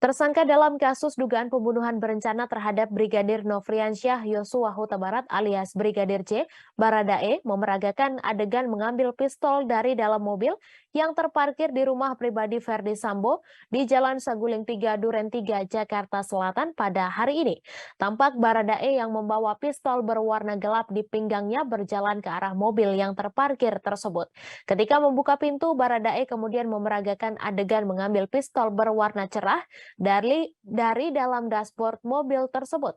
Tersangka dalam kasus dugaan pembunuhan berencana terhadap Brigadir Nofriansyah Yosua Huta Barat alias Brigadir J, Baradae, memeragakan adegan mengambil pistol dari dalam mobil yang terparkir di rumah pribadi Verdi Sambo di Jalan Saguling 3 Duren 3, Jakarta Selatan pada hari ini. Tampak Baradae yang membawa pistol berwarna gelap di pinggangnya berjalan ke arah mobil yang terparkir tersebut. Ketika membuka pintu, Baradae kemudian memeragakan adegan mengambil pistol berwarna cerah dari dalam dashboard mobil tersebut.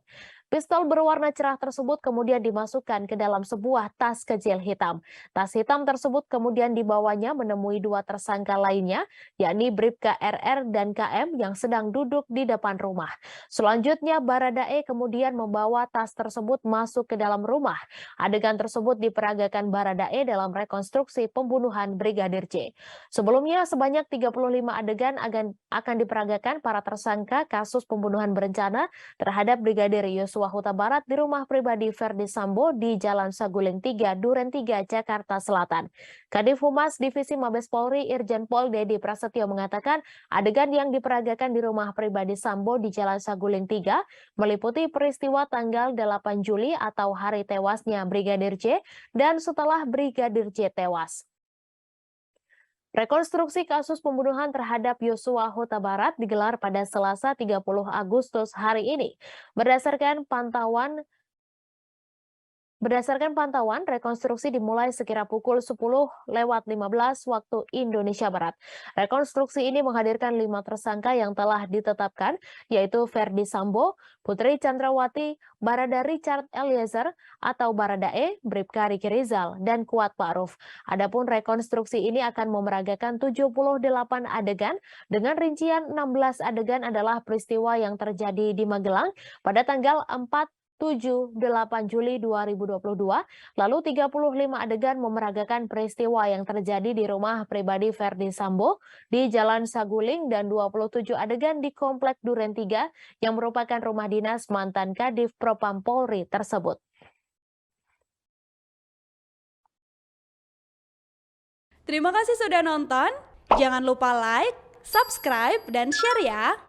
Pistol berwarna cerah tersebut kemudian dimasukkan ke dalam sebuah tas kecil hitam. Tas hitam tersebut kemudian dibawanya menemui dua tersangka lainnya, yakni Bribka RR dan KM yang sedang duduk di depan rumah. Selanjutnya Baradae kemudian membawa tas tersebut masuk ke dalam rumah. Adegan tersebut diperagakan Baradae dalam rekonstruksi pembunuhan Brigadir J. Sebelumnya sebanyak 35 adegan akan diperagakan para tersangka kasus pembunuhan berencana terhadap Brigadir Yosua Huta Barat di rumah pribadi Verdi Sambo di Jalan Saguling 3, Duren 3, Jakarta Selatan. Kadif Humas Divisi Mabes Polri Irjen Pol Dedi Prasetyo mengatakan adegan yang diperagakan di rumah pribadi Sambo di Jalan Saguling 3 meliputi peristiwa tanggal 8 Juli atau hari tewasnya Brigadir J dan setelah Brigadir J tewas. Rekonstruksi kasus pembunuhan terhadap Yosua Huta Barat digelar pada Selasa 30 Agustus hari ini. Berdasarkan pantauan, rekonstruksi dimulai sekira pukul 10:15 waktu Indonesia Barat. Rekonstruksi ini menghadirkan 5 tersangka yang telah ditetapkan, yaitu Verdi Sambo, Putri Chandrawati, Barada Richard Eliezer atau Baradae, Bribka Riki Rizal, dan Kuat Ma'ruf. Adapun rekonstruksi ini akan memeragakan 78 adegan, dengan rincian 16 adegan adalah peristiwa yang terjadi di Magelang pada tanggal 4, 7, 8 Juli 2022, lalu 35 adegan memeragakan peristiwa yang terjadi di rumah pribadi Verdi Sambo di Jalan Saguling dan 27 adegan di Komplek Duren 3 yang merupakan rumah dinas mantan Kadif Propam Polri tersebut. Terima kasih sudah nonton. Jangan lupa like, subscribe, dan share ya.